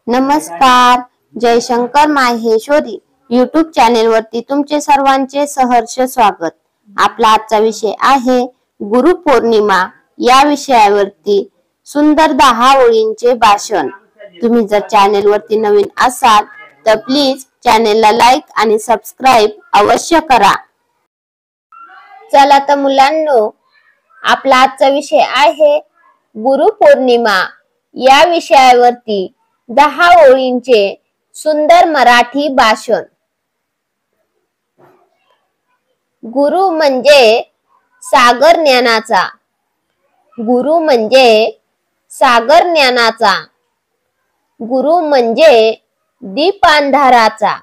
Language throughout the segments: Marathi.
नमस्कार, जयशंकर माहेश्वरी YouTube चॅनेल वरती तुमचे सर्वांचे सहर्ष स्वागत। आपला आजचा विषय आहे गुरुपौर्णिमा। या विषयावरती सुंदर 10 ओळींचे भाषण। तुम्ही जर चॅनेल वरती नवीन असाल तर प्लीज चॅनेलला लाईक आणि सबस्क्राइब अवश्य करा। चला तर मुलांनो, आपला आजचा विषय आहे गुरुपौर्णिमा। या विषयावरती 10 ओळींचे सुंदर मराठी भाषण। गुरु म्हणजे सागर ज्ञानाचा, गुरु म्हणजे सागर ज्ञानाचा, गुरु म्हणजे दीप अंधाराचा,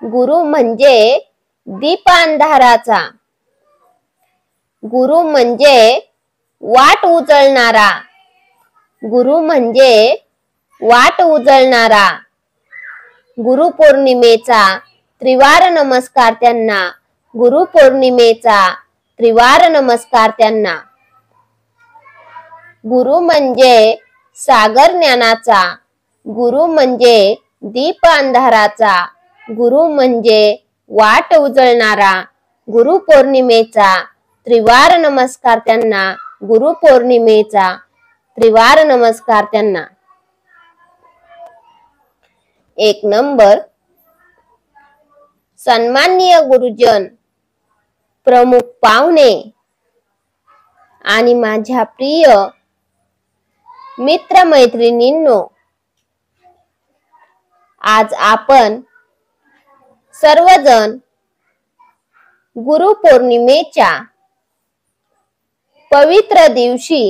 गुरु म्हणजे दीप अंधाराचा, गुरु म्हणजे वाट उजळणारा, गुरु म्हणजे वाट उजळणारा। गुरुपौर्णिमेचा त्रिवार नमस्कार त्यांना, गुरुपौर्णिमेचा त्रिवार नमस्कार त्यांना। गुरु म्हणजे सागर ज्ञानाचा, गुरु म्हणजे दीप अंधाराचा, गुरु म्हणजे वाट उजळणारा। गुरुपौर्णिमेचा त्रिवार नमस्कार त्यांना, गुरुपौर्णिमेचा त्रिवार नमस्कार त्यांना। 1 नंबर, सन्माननीय गुरुजन, प्रमुख पाहुणे आणि माझ्या प्रिय मित्र मैत्रिणींनो, आज आपण सर्वजण गुरुपौर्णिमेच्या पवित्र दिवशी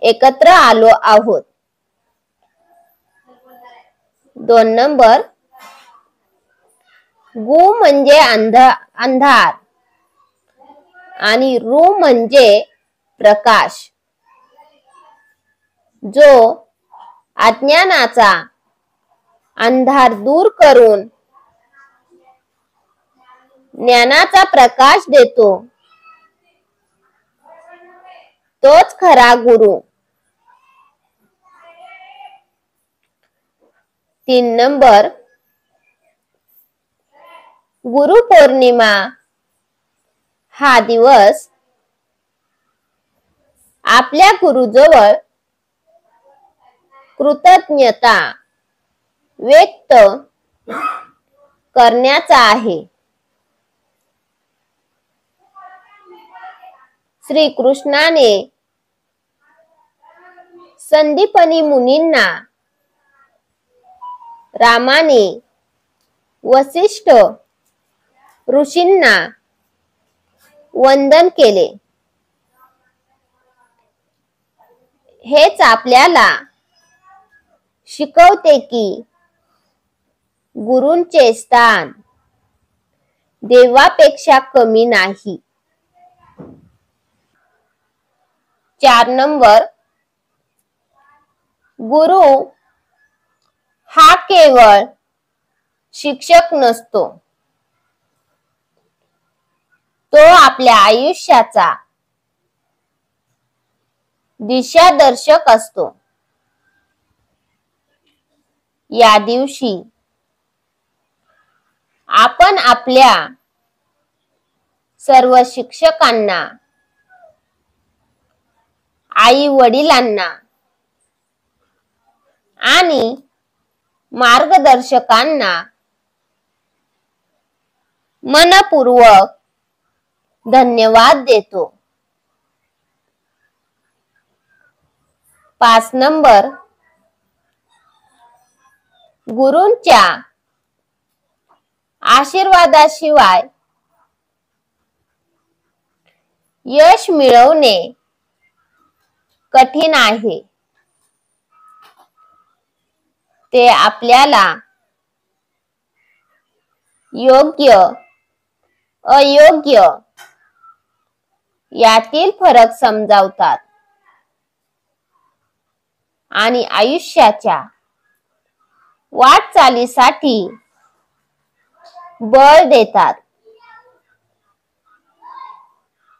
एकत्र आलो आहोत। 2 नंबर, गु म्हणजे अंधार आणि रु म्हणजे प्रकाश। जो अज्ञानाचा अंधार दूर करून ज्ञानाचा प्रकाश देतो, तोच खरा गुरु। 3 नंबर, गुरुपौर्णिमा हा दिवस आपल्या गुरुजवळ कृतज्ञता व्यक्त करण्याचा आहे। श्री कृष्णाने संदीपनी मुनींना, रामाने वसिष्ठ ऋषींना वंदन केले। हेच आपल्याला शिकवते की गुरूंचे स्थान देवापेक्षा कमी नाही। 4 नंबर, गुरु हा केवळ शिक्षक नसतो, तो आपल्या आयुष्याचा दिशादर्शक असतो। या दिवशी आपण आपल्या सर्व शिक्षकांना, आई वडिलांना आणि मार्गदर्शकांना मनपूर्वक धन्यवाद देतो। 5 नंबर, गुरूंच्या आशीर्वादाशिवाय यश मिळवणे कठीण आहे। ते आपल्याला योग्य अयोग्य यातील फरक समजावतात आणि आयुष्याच्या वाटचालीसाठी बळ देतात।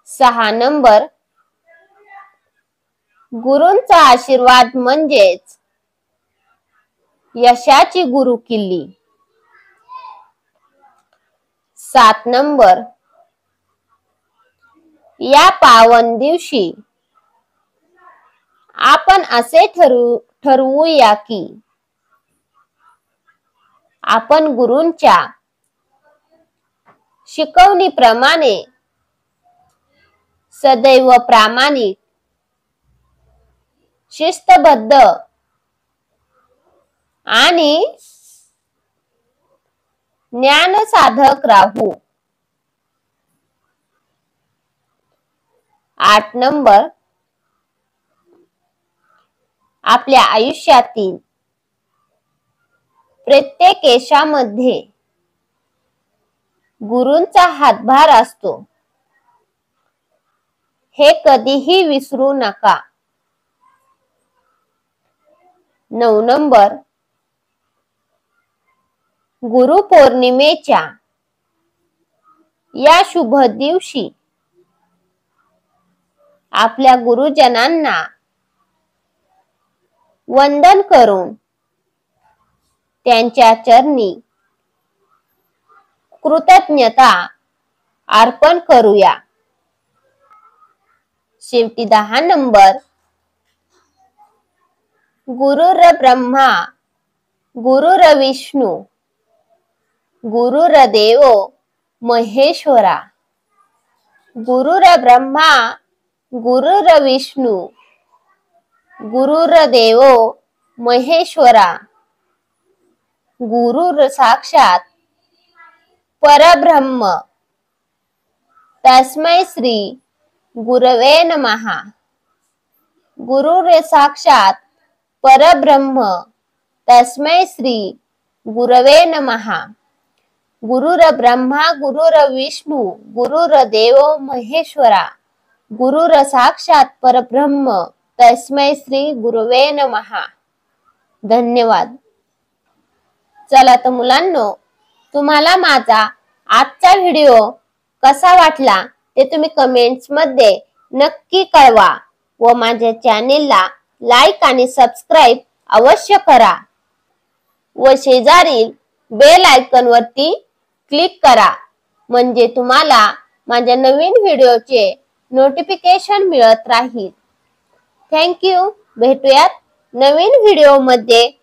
6 नंबर, गुरूंचा आशीर्वाद म्हणजेच यशाची गुरु किल्ली. 7 नंबर, या पावन दिवशी आपण असे ठरवूया की आपण गुरूंच्या शिकवणीप्रमाणे सदैव प्रामाणिक, शिस्तबद्ध आणि ज्ञानसाधक राहू. 8 नंबर, आपल्या आयुष्यातील प्रत्येक यशामध्ये गुरूंचा हातभार असतो, हे कधीही विसरू नका. 9 नंबर, गुरुपौर्णिमेच्या या शुभ दिवशी आपल्या गुरुजनांना वंदन करून त्यांच्या चरणी कृतज्ञता अर्पण करूया. शेवटी 10 नंबर, गुरुर्ब्रह्मा गुरुर्विष्णू गुरुर्देवो महेश्वरा. गुरुर्ब्रह्मा गुरुर्विष्णू गुरुर्देवो महेश्वरा. गुरुर साक्षात परब्रह्म तस्मै श्री गुरवे नमः. गुरुर साक्षात परब्रह्म तस्मै श्री गुरवे नमः. गुरुर्ब्रह्मा गुरुर्विष्णू गुरुर्देवो महेश्वरा. गुरुर साक्षात परब्रह्म तस्मै श्री गुरवे नमः. धन्यवाद. चला तर मुलांनो, तुम्हाला माझा आजचा व्हिडिओ कसा वाटला ते तुम्ही कमेंट्स मध्ये नक्की कळवा व माझ्या चॅनेलला लाईक आणि सबस्क्राईब अवश्य करा व शेजारील बेल आयकॉन वरती क्लिक करा, म्हणजे तुम्हाला माझ्या नवीन व्हिडिओचे नोटिफिकेशन मिळत राहील. Thank you. भेटूयात नवीन व्हिडिओ मध्ये.